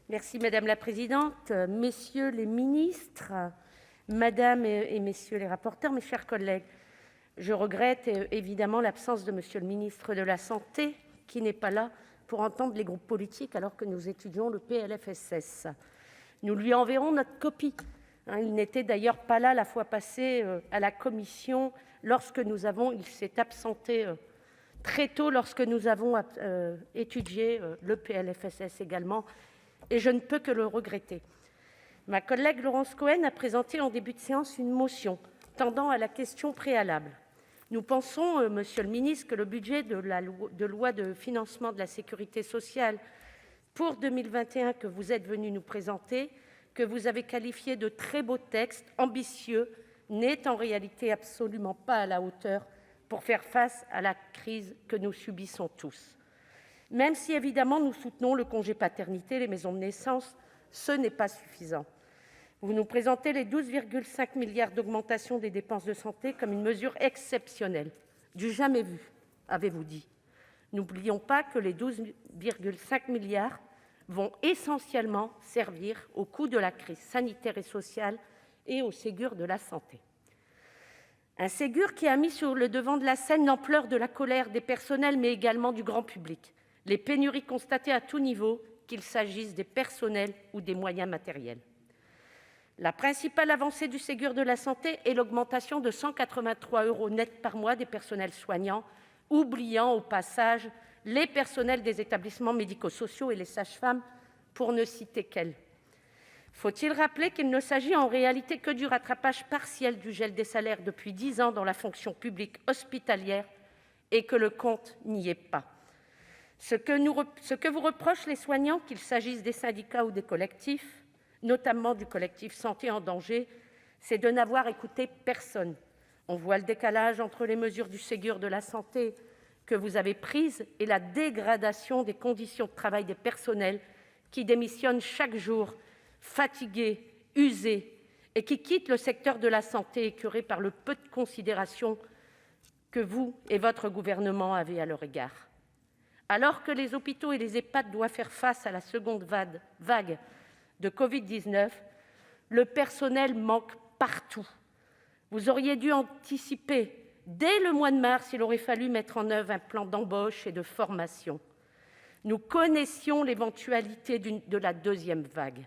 Merci madame la présidente, messieurs les ministres, madame et messieurs les rapporteurs, mes chers collègues, je regrette évidemment l'absence de monsieur le ministre de la Santé, qui n'est pas là pour entendre les groupes politiques alors que nous étudions le PLFSS. Nous lui enverrons notre copie. Il n'était d'ailleurs pas là la fois passée à la commission il s'est absenté très tôt lorsque nous avons étudié le PLFSS également, et je ne peux que le regretter. Ma collègue Laurence Cohen a présenté en début de séance une motion tendant à la question préalable. Nous pensons, monsieur le ministre, que le budget de la loi de financement de la sécurité sociale pour 2021 que vous êtes venu nous présenter, que vous avez qualifié de très beau texte, ambitieux, n'est en réalité absolument pas à la hauteur pour faire face à la crise que nous subissons tous. Même si, évidemment, nous soutenons le congé paternité, les maisons de naissance, ce n'est pas suffisant. Vous nous présentez les 12,5 milliards d'augmentation des dépenses de santé comme une mesure exceptionnelle, du jamais vu, avez-vous dit. N'oublions pas que les 12,5 milliards vont essentiellement servir au coût de la crise sanitaire et sociale et au Ségur de la santé. Un Ségur qui a mis sur le devant de la scène l'ampleur de la colère des personnels, mais également du grand public, les pénuries constatées à tout niveau, qu'il s'agisse des personnels ou des moyens matériels. La principale avancée du Ségur de la santé est l'augmentation de 183 € net par mois des personnels soignants, oubliant au passage les personnels des établissements médico-sociaux et les sages-femmes, pour ne citer qu'elles. Faut-il rappeler qu'il ne s'agit en réalité que du rattrapage partiel du gel des salaires depuis 10 ans dans la fonction publique hospitalière et que le compte n'y est pas. Ce que vous reprochent les soignants, qu'il s'agisse des syndicats ou des collectifs, notamment du collectif Santé en danger, c'est de n'avoir écouté personne. On voit le décalage entre les mesures du Ségur de la santé que vous avez prises et la dégradation des conditions de travail des personnels qui démissionnent chaque jour, fatigués, usés, et qui quittent le secteur de la santé écœurés par le peu de considération que vous et votre gouvernement avez à leur égard. Alors que les hôpitaux et les EHPAD doivent faire face à la seconde vague de Covid-19, le personnel manque partout. Vous auriez dû anticiper. Dès le mois de mars, il aurait fallu mettre en œuvre un plan d'embauche et de formation. Nous connaissions l'éventualité de la deuxième vague.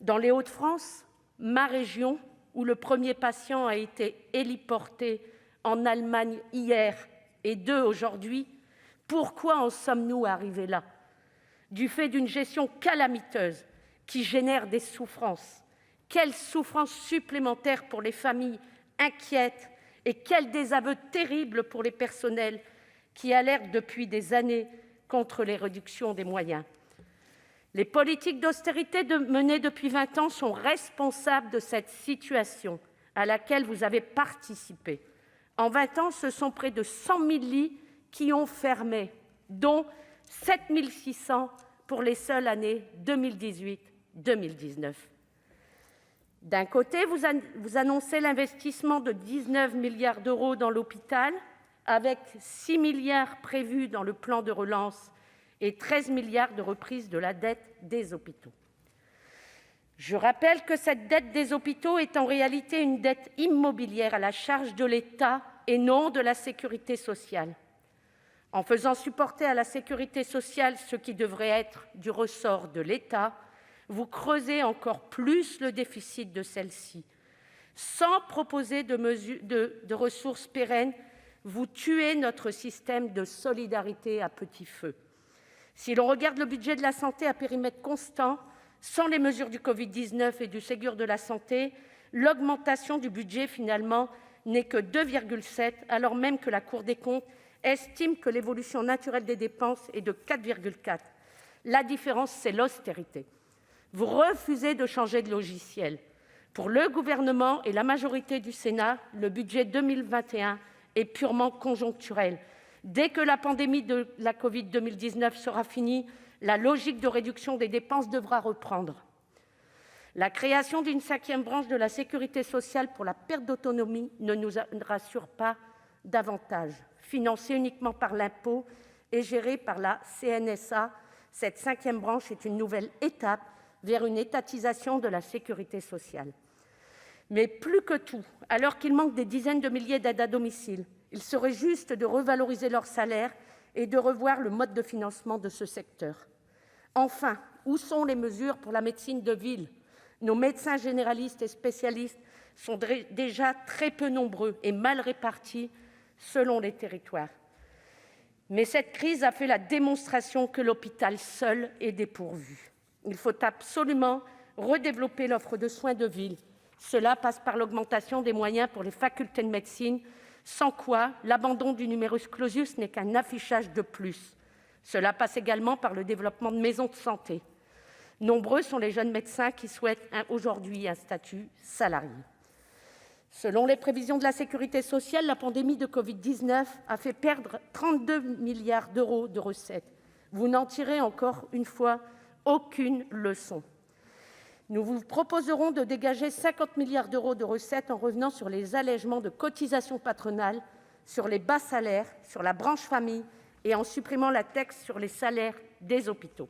Dans les Hauts-de-France, ma région, où le premier patient a été héliporté en Allemagne hier et 2 aujourd'hui, pourquoi en sommes-nous arrivés là ? Du fait d'une gestion calamiteuse qui génère des souffrances. Quelle souffrance supplémentaire pour les familles inquiètes et quel désaveu terrible pour les personnels qui alertent depuis des années contre les réductions des moyens. Les politiques d'austérité menées depuis 20 ans sont responsables de cette situation à laquelle vous avez participé. En 20 ans, ce sont près de 100 000 lits qui ont fermé, dont 7 600 pour les seules années 2018-2019. D'un côté, vous annoncez l'investissement de 19 milliards d'euros dans l'hôpital, avec 6 milliards prévus dans le plan de relance et 13 milliards de reprise de la dette des hôpitaux. Je rappelle que cette dette des hôpitaux est en réalité une dette immobilière à la charge de l'État et non de la sécurité sociale. En faisant supporter à la sécurité sociale ce qui devrait être du ressort de l'État, vous creusez encore plus le déficit de celle-ci. Sans proposer de ressources pérennes, vous tuez notre système de solidarité à petit feu. Si l'on regarde le budget de la santé à périmètre constant, sans les mesures du Covid-19 et du Ségur de la santé, l'augmentation du budget, finalement, n'est que 2,7, alors même que la Cour des comptes estime que l'évolution naturelle des dépenses est de 4,4. La différence, c'est l'austérité. Vous refusez de changer de logiciel. Pour le Gouvernement et la majorité du Sénat, le budget 2021 est purement conjoncturel. Dès que la pandémie de la Covid-19 sera finie, la logique de réduction des dépenses devra reprendre. La création d'une 5e branche de la sécurité sociale pour la perte d'autonomie ne nous rassure pas davantage. Financée uniquement par l'impôt et gérée par la CNSA, Cette cinquième branche est une nouvelle étape vers une étatisation de la sécurité sociale. Mais plus que tout, alors qu'il manque des dizaines de milliers d'aides à domicile, il serait juste de revaloriser leurs salaires et de revoir le mode de financement de ce secteur. Enfin, où sont les mesures pour la médecine de ville ? Nos médecins généralistes et spécialistes sont déjà très peu nombreux et mal répartis selon les territoires. Mais cette crise a fait la démonstration que l'hôpital seul est dépourvu. Il faut absolument redévelopper l'offre de soins de ville. Cela passe par l'augmentation des moyens pour les facultés de médecine, sans quoi l'abandon du numerus clausus n'est qu'un affichage de plus. Cela passe également par le développement de maisons de santé. Nombreux sont les jeunes médecins qui souhaitent aujourd'hui un statut salarié. Selon les prévisions de la sécurité sociale, la pandémie de covid-19 a fait perdre 32 milliards d'euros de recettes. Vous n'en tirez encore une fois aucune leçon. Nous vous proposerons de dégager 50 milliards d'euros de recettes en revenant sur les allégements de cotisations patronales, sur les bas salaires, sur la branche famille et en supprimant la taxe sur les salaires des hôpitaux.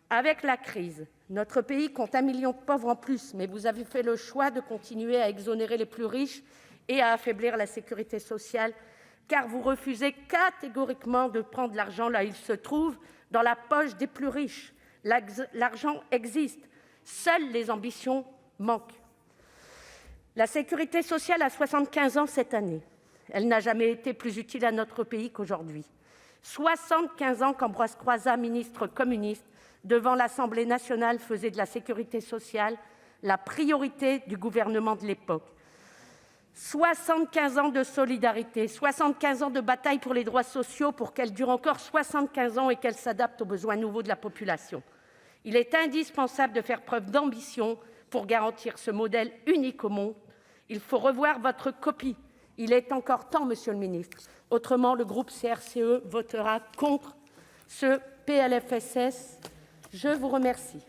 Avec la crise, notre pays compte 1 million de pauvres en plus, mais vous avez fait le choix de continuer à exonérer les plus riches et à affaiblir la sécurité sociale, car vous refusez catégoriquement de prendre l'argent là où il se trouve, dans la poche des plus riches. L'argent existe, seules les ambitions manquent. La sécurité sociale a 75 ans cette année. Elle n'a jamais été plus utile à notre pays qu'aujourd'hui. 75 ans qu'Ambroise Croizat, ministre communiste, devant l'Assemblée nationale, faisait de la sécurité sociale la priorité du gouvernement de l'époque. 75 ans de solidarité, 75 ans de bataille pour les droits sociaux pour qu'elle dure encore 75 ans et qu'elle s'adapte aux besoins nouveaux de la population. Il est indispensable de faire preuve d'ambition pour garantir ce modèle unique au monde. Il faut revoir votre copie. Il est encore temps, monsieur le ministre. Autrement, le groupe CRCE votera contre ce PLFSS. Je vous remercie.